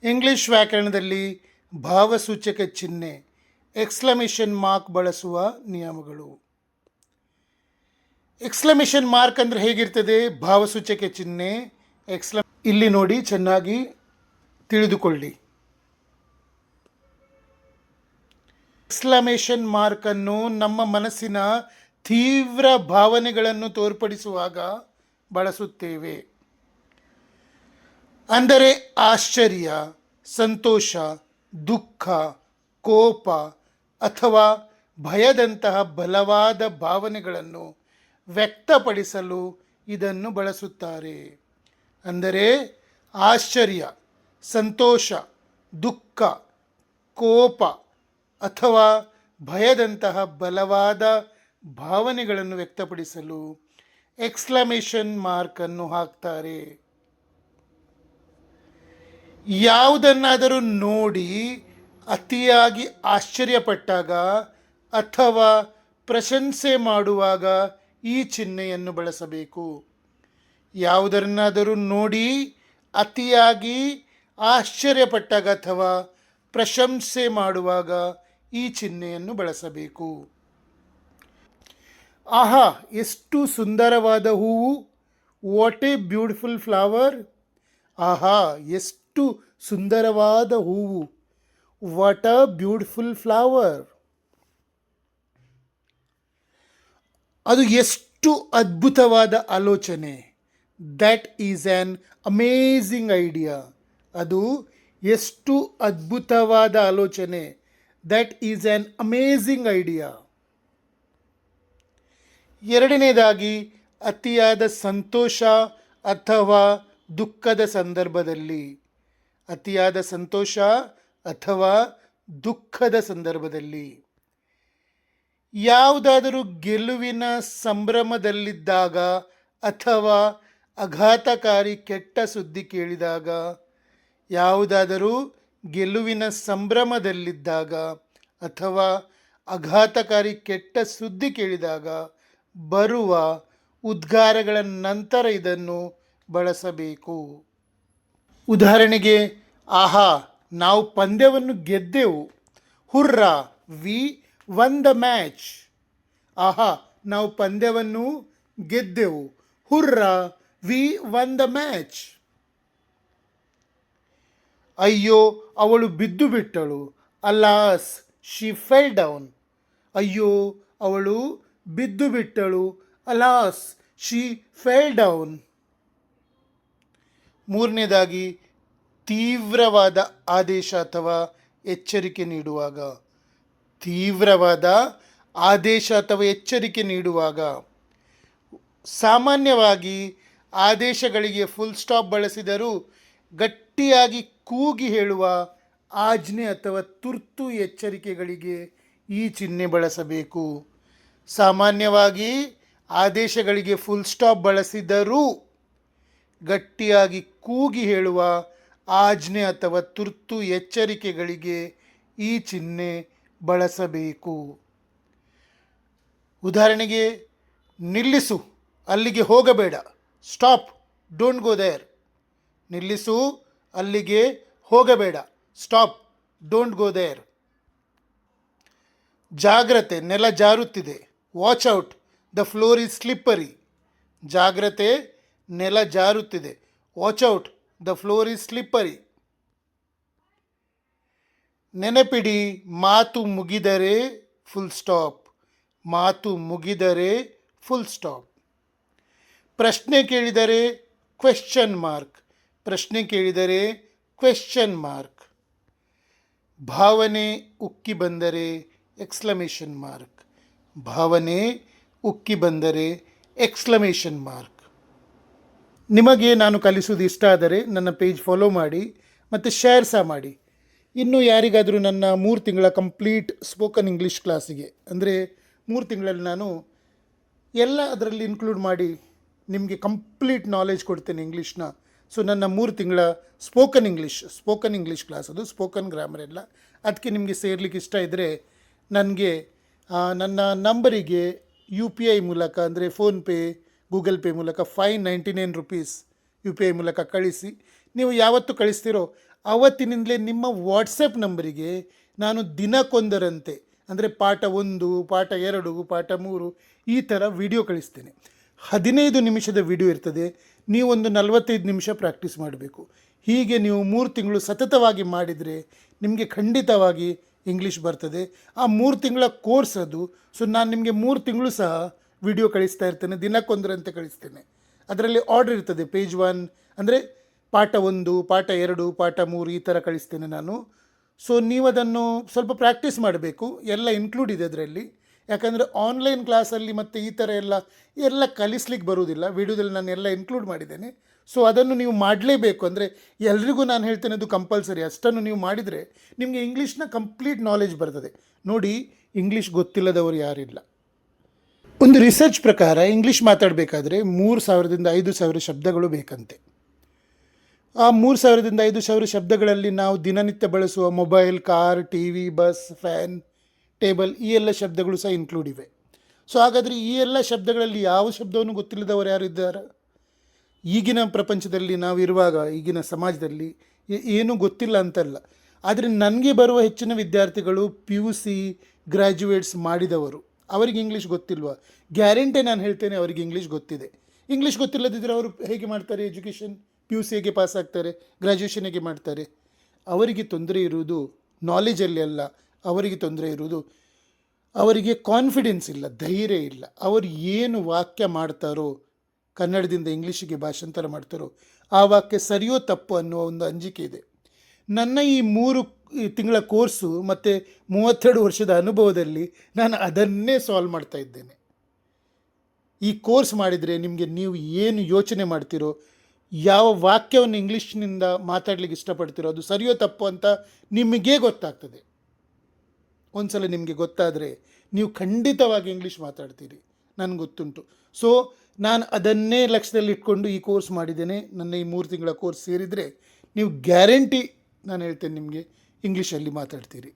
English ವ್ಯಾಕರಣದಲ್ಲಿ ಭಾವಸೂಚಕ ಚಿಹ್ನೆ exclamation mark ಬಳಸುವ ನಿಯಮಗಳು. ಎಕ್ಸ್ಕ್ಲಮೇಷನ್ ಮಾರ್ಕ್ ಅಂದರೆ ಹೇಗಿರ್ತದೆ? ಭಾವಸೂಚಕ ಚಿಹ್ನೆ ಇಲ್ಲಿ ನೋಡಿ, ಚೆನ್ನಾಗಿ ತಿಳಿದುಕೊಳ್ಳಿ. ಎಕ್ಸ್ಕ್ಲಮೇಷನ್ ಮಾರ್ಕನ್ನು ನಮ್ಮ ಮನಸ್ಸಿನ ತೀವ್ರ ಭಾವನೆಗಳನ್ನು ತೋರ್ಪಡಿಸುವಾಗ ಬಳಸುತ್ತೇವೆ. ಅಂದರೆ ಆಶ್ಚರ್ಯ, ಸಂತೋಷ, ದುಃಖ, ಕೋಪ ಅಥವಾ ಭಯದಂತಹ ಬಲವಾದ ಭಾವನೆಗಳನ್ನು ವ್ಯಕ್ತಪಡಿಸಲು ಇದನ್ನು ಬಳಸುತ್ತಾರೆ. ಅಂದರೆ ಆಶ್ಚರ್ಯ, ಸಂತೋಷ, ದುಃಖ, ಕೋಪ ಅಥವಾ ಭಯದಂತಹ ಬಲವಾದ ಭಾವನೆಗಳನ್ನು ವ್ಯಕ್ತಪಡಿಸಲು ಎಕ್ಸ್ಕ್ಲಮೇಷನ್ ಮಾರ್ಕನ್ನು ಹಾಕ್ತಾರೆ. ಯಾವುದನ್ನಾದರೂ ನೋಡಿ ಅತಿಯಾಗಿ ಆಶ್ಚರ್ಯಪಟ್ಟಾಗ ಅಥವಾ ಪ್ರಶಂಸೆ ಮಾಡುವಾಗ ಈ ಚಿಹ್ನೆಯನ್ನು ಬಳಸಬೇಕು. ಯಾವುದನ್ನಾದರೂ ನೋಡಿ ಅತಿಯಾಗಿ ಆಶ್ಚರ್ಯಪಟ್ಟಾಗ ಅಥವಾ ಪ್ರಶಂಸೆ ಮಾಡುವಾಗ ಈ ಚಿಹ್ನೆಯನ್ನು ಬಳಸಬೇಕು. ಆಹಾ, ಎಷ್ಟು ಸುಂದರವಾದ ಹೂವು! What A beautiful flower! ಆಹಾ, ಎಷ್ಟು ಸುಂದರವಾದ ಹೂವು! What a beautiful flower! ಅದು ಎಷ್ಟು ಅದ್ಭುತವಾದ ಆಲೋಚನೆ! That is an amazing idea. ಅದು ಎಷ್ಟು ಅದ್ಭುತವಾದ ಆಲೋಚನೆ! That is an amazing idea. ಎರಡನೇದಾಗಿ, ಅತಿಯಾದ ಸಂತೋಷ ಅಥವಾ ದುಃಖದ ಸಂದರ್ಭದಲ್ಲಿ. ಅತಿಯಾದ ಸಂತೋಷ ಅಥವಾ ದುಃಖದ ಸಂದರ್ಭದಲ್ಲಿ, ಯಾವುದಾದರೂ ಗೆಲುವಿನ ಸಂಭ್ರಮದಲ್ಲಿದ್ದಾಗ ಅಥವಾ ಆಘಾತಕಾರಿ ಕೆಟ್ಟ ಸುದ್ದಿ ಕೇಳಿದಾಗ, ಯಾವುದಾದರೂ ಗೆಲುವಿನ ಸಂಭ್ರಮದಲ್ಲಿದ್ದಾಗ ಅಥವಾ ಆಘಾತಕಾರಿ ಕೆಟ್ಟ ಸುದ್ದಿ ಕೇಳಿದಾಗ ಬರುವ ಉದ್ಗಾರಗಳ ನಂತರ ಇದನ್ನು ಬಳಸಬೇಕು. ಉದಾಹರಣೆಗೆ, ಆಹಾ, ನಾವು ಪಂದ್ಯವನ್ನು ಗೆದ್ದೆವು. Hurrah, we won the match. ಆಹಾ, ನಾವು ಪಂದ್ಯವನ್ನು ಗೆದ್ದೆವು. Hurrah, we won the match. ಅಯ್ಯೋ, ಅವಳು ಬಿದ್ದು ಬಿಟ್ಟಳು. Alas, she fell down. ಅಯ್ಯೋ, ಅವಳು ಬಿದ್ದು ಬಿಟ್ಟಳು. Alas, she fell down. ಮೂರನೇದಾಗಿ, ತೀವ್ರವಾದ ಆದೇಶ ಅಥವಾ ಎಚ್ಚರಿಕೆ ನೀಡುವಾಗ. ತೀವ್ರವಾದ ಆದೇಶ ಅಥವಾ ಎಚ್ಚರಿಕೆ ನೀಡುವಾಗ ಸಾಮಾನ್ಯವಾಗಿ ಆದೇಶಗಳಿಗೆ ಫುಲ್ ಸ್ಟಾಪ್ ಬಳಸಿದರೂ ಗಟ್ಟಿಯಾಗಿ ಕೂಗಿ ಹೇಳುವ ಆಜ್ಞೆ ಅಥವಾ ತುರ್ತು ಎಚ್ಚರಿಕೆಗಳಿಗೆ ಈ ಚಿಹ್ನೆ ಬಳಸಬೇಕು. ಸಾಮಾನ್ಯವಾಗಿ ಆದೇಶಗಳಿಗೆ ಫುಲ್ ಸ್ಟಾಪ್ ಬಳಸಿದರೂ ಗಟ್ಟಿಯಾಗಿ ಕೂಗಿ ಹೇಳುವ ಆಜ್ಞೆ ಅಥವಾ ತುರ್ತು ಎಚ್ಚರಿಕೆಗಳಿಗೆ ಈ ಚಿಹ್ನೆ ಬಳಸಬೇಕು. ಉದಾಹರಣೆಗೆ, ನಿಲ್ಲಿಸು, ಅಲ್ಲಿಗೆ ಹೋಗಬೇಡ. Stop, don't go there. ನಿಲ್ಲಿಸು, ಅಲ್ಲಿಗೆ ಹೋಗಬೇಡ. Stop, don't go there. ಜಾಗ್ರತೆ, ನೆಲ ಜಾರುತ್ತಿದೆ. Watch out, the floor is slippery. ಜಾಗ್ರತೆ, ನೆಲ ಜಾರುತ್ತಿದೆ. Watch out, the floor is slippery. ನೆನಪಿಡಿ, ಮಾತು ಮುಗಿದರೆ ಫುಲ್ ಸ್ಟಾಪ್. ಮಾತು ಮುಗಿದರೆ ಫುಲ್ ಸ್ಟಾಪ್. ಪ್ರಶ್ನೆ ಕೇಳಿದರೆ ಕ್ವೆಶ್ಚನ್ ಮಾರ್ಕ್. ಪ್ರಶ್ನೆ ಕೇಳಿದರೆ ಕ್ವೆಶ್ಚನ್ ಮಾರ್ಕ್. ಭಾವನೆ ಉಕ್ಕಿ ಬಂದರೆ ಎಕ್ಸ್ಕ್ಲಮೇಷನ್ ಮಾರ್ಕ್. ಭಾವನೆ ಉಕ್ಕಿ ಬಂದರೆ ಎಕ್ಸ್ಕ್ಲಮೇಷನ್ ಮಾರ್ಕ್. ನಿಮಗೆ ನಾನು ಕಲಿಸುವುದು ಇಷ್ಟ ಆದರೆ ನನ್ನ ಪೇಜ್ ಫಾಲೋ ಮಾಡಿ ಮತ್ತು ಶೇರ್ ಸಹ ಮಾಡಿ. ಇನ್ನು ಯಾರಿಗಾದರೂ ನನ್ನ 3 ತಿಂಗಳ ಕಂಪ್ಲೀಟ್ ಸ್ಪೋಕನ್ ಇಂಗ್ಲೀಷ್ ಕ್ಲಾಸಿಗೆ, ಅಂದರೆ 3 ತಿಂಗಳಲ್ಲಿ ನಾನು ಎಲ್ಲ ಅದರಲ್ಲಿ ಇನ್ಕ್ಲೂಡ್ ಮಾಡಿ ನಿಮಗೆ ಕಂಪ್ಲೀಟ್ ನಾಲೆಜ್ ಕೊಡ್ತೇನೆ ಇಂಗ್ಲೀಷ್ನ. ಸೊ ನನ್ನ 3 ತಿಂಗಳ ಸ್ಪೋಕನ್ ಇಂಗ್ಲೀಷ್ ಕ್ಲಾಸ್, ಅದು ಸ್ಪೋಕನ್ ಗ್ರಾಮರ್ ಎಲ್ಲ. ಅದಕ್ಕೆ ನಿಮಗೆ ಸೇರ್ಲಿಕ್ಕೆ ಇಷ್ಟ ಇದ್ದರೆ ನನಗೆ ನನ್ನ ನಂಬರಿಗೆ UPI ಮೂಲಕ, ಅಂದರೆ ಫೋನ್ಪೇ, ಗೂಗಲ್ ಪೇ ಮೂಲಕ $599 UPI ಮೂಲಕ ಕಳಿಸಿ. ನೀವು ಯಾವತ್ತು ಕಳಿಸ್ತೀರೋ ಆವತ್ತಿನಿಂದಲೇ ನಿಮ್ಮ ವಾಟ್ಸಪ್ ನಂಬರಿಗೆ ನಾನು ದಿನಕ್ಕೊಂದರಂತೆ ಅಂದರೆ ಪಾಠ 1, ಪಾಠ 2, ಪಾಠ 3 ಈ ಥರ ವಿಡಿಯೋ ಕಳಿಸ್ತೇನೆ. 15 ನಿಮಿಷದ ವಿಡಿಯೋ ಇರ್ತದೆ. ನೀವೊಂದು 45 ನಿಮಿಷ ಪ್ರಾಕ್ಟೀಸ್ ಮಾಡಬೇಕು. ಹೀಗೆ ನೀವು 3 ತಿಂಗಳು ಸತತವಾಗಿ ಮಾಡಿದರೆ ನಿಮಗೆ ಖಂಡಿತವಾಗಿ ಇಂಗ್ಲೀಷ್ ಬರ್ತದೆ. ಆ 3 ತಿಂಗಳ ಕೋರ್ಸ್ ಅದು. ಸೊ ನಾನು ನಿಮಗೆ 3 ತಿಂಗಳು ಸಹ ವಿಡಿಯೋ ಕಳಿಸ್ತಾ ಇರ್ತೇನೆ, ದಿನಕ್ಕೊಂದರಂತೆ ಕಳಿಸ್ತೇನೆ. ಅದರಲ್ಲಿ ಆರ್ಡರ್ ಇರ್ತದೆ. ಪೇಜ್ 1 ಅಂದರೆ ಪಾಠ 1, ಪಾಠ 2, ಪಾಠ 3 ಈ ಥರ ಕಳಿಸ್ತೇನೆ ನಾನು. ಸೊ ನೀವು ಅದನ್ನು ಸ್ವಲ್ಪ ಪ್ರಾಕ್ಟೀಸ್ ಮಾಡಬೇಕು. ಎಲ್ಲ ಇನ್ಕ್ಲೂಡ್ ಇದೆ ಅದರಲ್ಲಿ. ಯಾಕಂದರೆ ಆನ್ಲೈನ್ ಕ್ಲಾಸಲ್ಲಿ ಮತ್ತು ಈ ಥರ ಎಲ್ಲ ಕಲಿಸ್ಲಿಕ್ಕೆ ಬರುವುದಿಲ್ಲ. ವಿಡಿಯೋದಲ್ಲಿ ನಾನು ಎಲ್ಲ ಇನ್ಕ್ಲೂಡ್ ಮಾಡಿದ್ದೇನೆ. ಸೊ ಅದನ್ನು ನೀವು ಮಾಡಲೇಬೇಕು. ಅಂದರೆ ಎಲ್ರಿಗೂ ನಾನು ಹೇಳ್ತೇನೆ ಅದು ಕಂಪಲ್ಸರಿ. ಅಷ್ಟನ್ನು ನೀವು ಮಾಡಿದರೆ ನಿಮಗೆ ಇಂಗ್ಲೀಷ್ನ ಕಂಪ್ಲೀಟ್ ನಾಲೆಜ್ ಬರ್ತದೆ. ನೋಡಿ, ಇಂಗ್ಲೀಷ್ ಗೊತ್ತಿಲ್ಲದವರು ಯಾರಿಲ್ಲ. ಒಂದು ರಿಸರ್ಚ್ ಪ್ರಕಾರ ಇಂಗ್ಲೀಷ್ ಮಾತಾಡಬೇಕಾದ್ರೆ 3000ದಿಂದ 5000 ಶಬ್ದಗಳು ಬೇಕಂತೆ. ಆ 3000ದಿಂದ 5000 ಶಬ್ದಗಳಲ್ಲಿ ನಾವು ದಿನನಿತ್ಯ ಬಳಸುವ mobile, car, T V, bus, fan, table ಈ ಎಲ್ಲ ಶಬ್ದಗಳು ಸಹ ಇನ್ಕ್ಲೂಡ್ ಇವೆ. ಸೊ ಹಾಗಾದರೆ ಈ ಎಲ್ಲ ಶಬ್ದಗಳಲ್ಲಿ ಯಾವ ಶಬ್ದವನ್ನು ಗೊತ್ತಿಲ್ಲದವರು ಯಾರು ಇದ್ದಾರೆ? ಈಗಿನ ಪ್ರಪಂಚದಲ್ಲಿ ನಾವಿರುವಾಗ, ಈಗಿನ ಸಮಾಜದಲ್ಲಿ ಏನೂ ಗೊತ್ತಿಲ್ಲ ಅಂತಲ್ಲ. ಆದರೆ ನನಗೆ ಬರುವ ಹೆಚ್ಚಿನ ವಿದ್ಯಾರ್ಥಿಗಳು PUC ಗ್ರ್ಯಾಜುಯೇಟ್ಸ್ ಮಾಡಿದವರು. ಅವರಿಗೆ ಇಂಗ್ಲೀಷ್ ಗೊತ್ತಿಲ್ವಾ? ಗ್ಯಾರಂಟಿ ನಾನು ಹೇಳ್ತೇನೆ ಅವರಿಗೆ ಇಂಗ್ಲೀಷ್ ಗೊತ್ತಿದೆ. ಇಂಗ್ಲೀಷ್ ಗೊತ್ತಿಲ್ಲದಿದ್ದರೆ ಅವರು ಹೇಗೆ ಮಾಡ್ತಾರೆ ಎಜುಕೇಷನ್? PUC ಹೇಗೆ ಪಾಸ್ ಆಗ್ತಾರೆ? ಗ್ರ್ಯಾಜುಯೇಷನ್ ಹೇಗೆ ಮಾಡ್ತಾರೆ? ಅವರಿಗೆ ತೊಂದರೆ ಇರುವುದು ನಾಲೆಜಲ್ಲಿ ಅಲ್ಲ. ಅವರಿಗೆ ತೊಂದರೆ ಇರುವುದು ಅವರಿಗೆ ಕಾನ್ಫಿಡೆನ್ಸ್ ಇಲ್ಲ, ಧೈರ್ಯ ಇಲ್ಲ. ಅವರು ಏನು ವಾಕ್ಯ ಮಾಡ್ತಾರೋ, ಕನ್ನಡದಿಂದ ಇಂಗ್ಲೀಷಿಗೆ ಭಾಷಾಂತರ ಮಾಡ್ತಾರೋ ಆ ವಾಕ್ಯ ಸರಿಯೋ ತಪ್ಪು ಅನ್ನುವ ಒಂದು ಅಂಜಿಕೆ ಇದೆ. ನನ್ನ ಈ 3 ತಿಂಗಳ ಕೋರ್ಸು ಮತ್ತು 32 ವರ್ಷದ ಅನುಭವದಲ್ಲಿ ನಾನು ಅದನ್ನೇ ಸಾಲ್ವ್ ಮಾಡ್ತಾ ಇದ್ದೇನೆ. ಈ ಕೋರ್ಸ್ ಮಾಡಿದರೆ ನಿಮಗೆ ನೀವು ಏನು ಯೋಚನೆ ಮಾಡ್ತೀರೋ, ಯಾವ ವಾಕ್ಯವನ್ನು ಇಂಗ್ಲೀಷ್ನಿಂದ ಮಾತಾಡಲಿಕ್ಕೆ ಇಷ್ಟಪಡ್ತೀರೋ ಅದು ಸರಿಯೋ ತಪ್ಪು ಅಂತ ನಿಮಗೇ ಗೊತ್ತಾಗ್ತದೆ. ಒಂದು ಸಲ ನಿಮಗೆ ಗೊತ್ತಾದರೆ ನೀವು ಖಂಡಿತವಾಗಿ ಇಂಗ್ಲೀಷ್ ಮಾತಾಡ್ತೀರಿ, ನನಗೆ ಗೊತ್ತುಂಟು. ಸೊ ನಾನು ಅದನ್ನೇ ಲಕ್ಷ್ಯದಲ್ಲಿ ಇಟ್ಕೊಂಡು ಈ ಕೋರ್ಸ್ ಮಾಡಿದ್ದೇನೆ. ನನ್ನ ಈ 3 ತಿಂಗಳ ಕೋರ್ಸ್ ಸೇರಿದರೆ ನೀವು ಗ್ಯಾರಂಟಿ ನಾನು ಹೇಳ್ತೇನೆ ನಿಮಗೆ ಇಂಗ್ಲೀಷಲ್ಲಿ ಮಾತಾಡ್ತೀರಿ.